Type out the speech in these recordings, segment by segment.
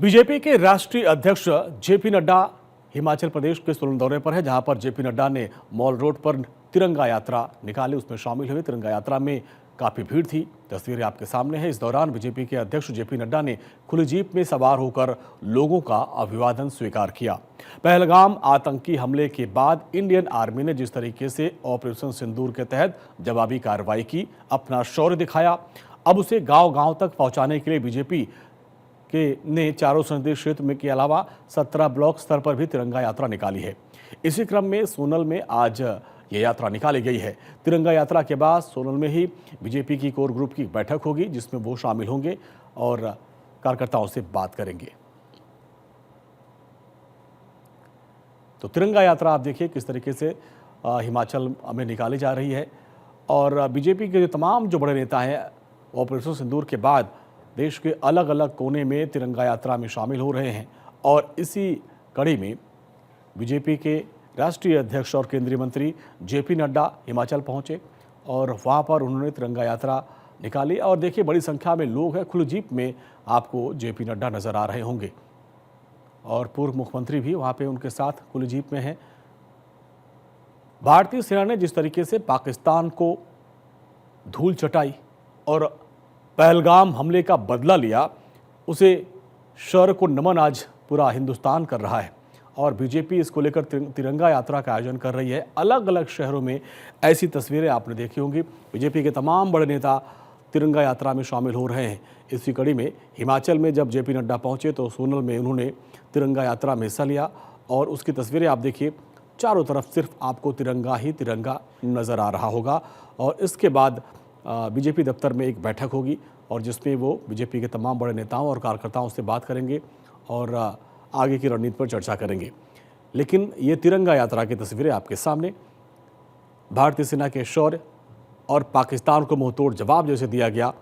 BJP के राष्ट्रीय अध्यक्ष जेपी नड्डा हिमाचल प्रदेश के सोलन दौरे पर है, जहां पर जेपी नड्डा ने मॉल रोड पर तिरंगा यात्रा निकाली, उसमें शामिल हुए। तिरंगा यात्रा में काफी भीड़ थी, तस्वीरें आपके सामने हैं। इस दौरान बीजेपी के अध्यक्ष जेपी नड्डा ने खुली जीप में सवार होकर लोगों का अभिवादन स्वीकार किया। पहलगाम आतंकी हमले के बाद इंडियन आर्मी ने जिस तरीके से ऑपरेशन सिंदूर के तहत जवाबी कार्रवाई की, अपना शौर्य दिखाया, अब उसे गांव-गांव तक पहुंचाने के लिए बीजेपी ने चारों संसदीय क्षेत्र में के अलावा 17 ब्लॉक स्तर पर भी तिरंगा यात्रा निकाली है। इसी क्रम में सोनल में आज ये यात्रा निकाली गई है। तिरंगा यात्रा के बाद सोनल में ही बीजेपी की कोर ग्रुप की बैठक होगी, जिसमें वो शामिल होंगे और कार्यकर्ताओं से बात करेंगे। तो तिरंगा यात्रा आप देखिए किस तरीके से हिमाचल में निकाली जा रही है और बीजेपी के तमाम जो बड़े नेता हैं ऑपरेशन सिंदूर के बाद देश के अलग अलग कोने में तिरंगा यात्रा में शामिल हो रहे हैं। और इसी कड़ी में बीजेपी के राष्ट्रीय अध्यक्ष और केंद्रीय मंत्री जेपी नड्डा हिमाचल पहुंचे और वहां पर उन्होंने तिरंगा यात्रा निकाली। और देखिए बड़ी संख्या में लोग हैं, खुली जीप में आपको जेपी नड्डा नजर आ रहे होंगे और पूर्व मुख्यमंत्री भी वहां पे उनके साथ खुली जीप में हैं। भारतीय सेना ने जिस तरीके से पाकिस्तान को धूल चटाई और पहलगाम हमले का बदला लिया, उसे शौर्य को नमन आज पूरा हिंदुस्तान कर रहा है और बीजेपी इसको लेकर तिरंगा यात्रा का आयोजन कर रही है। अलग अलग शहरों में ऐसी तस्वीरें आपने देखी होंगी। बीजेपी के तमाम बड़े नेता तिरंगा यात्रा में शामिल हो रहे हैं। इसी कड़ी में हिमाचल में जब जेपी नड्डा पहुंचे तो सोनल में उन्होंने तिरंगा यात्रा में हिस्सा लिया और उसकी तस्वीरें आप देखिए, चारों तरफ सिर्फ आपको तिरंगा ही तिरंगा नज़र आ रहा होगा। और इसके बाद बीजेपी दफ्तर में एक बैठक होगी और जिसमें वो बीजेपी के तमाम बड़े नेताओं और कार्यकर्ताओं से बात करेंगे और आगे की रणनीति पर चर्चा करेंगे। लेकिन ये तिरंगा यात्रा की तस्वीरें आपके सामने, भारतीय सेना के शौर्य और पाकिस्तान को मुंहतोड़ जवाब जैसे दिया गया,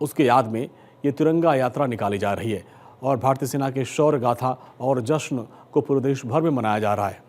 उसके याद में ये तिरंगा यात्रा निकाली जा रही है और भारतीय सेना के शौर्य गाथा और जश्न को पूरे देश भर में मनाया जा रहा है।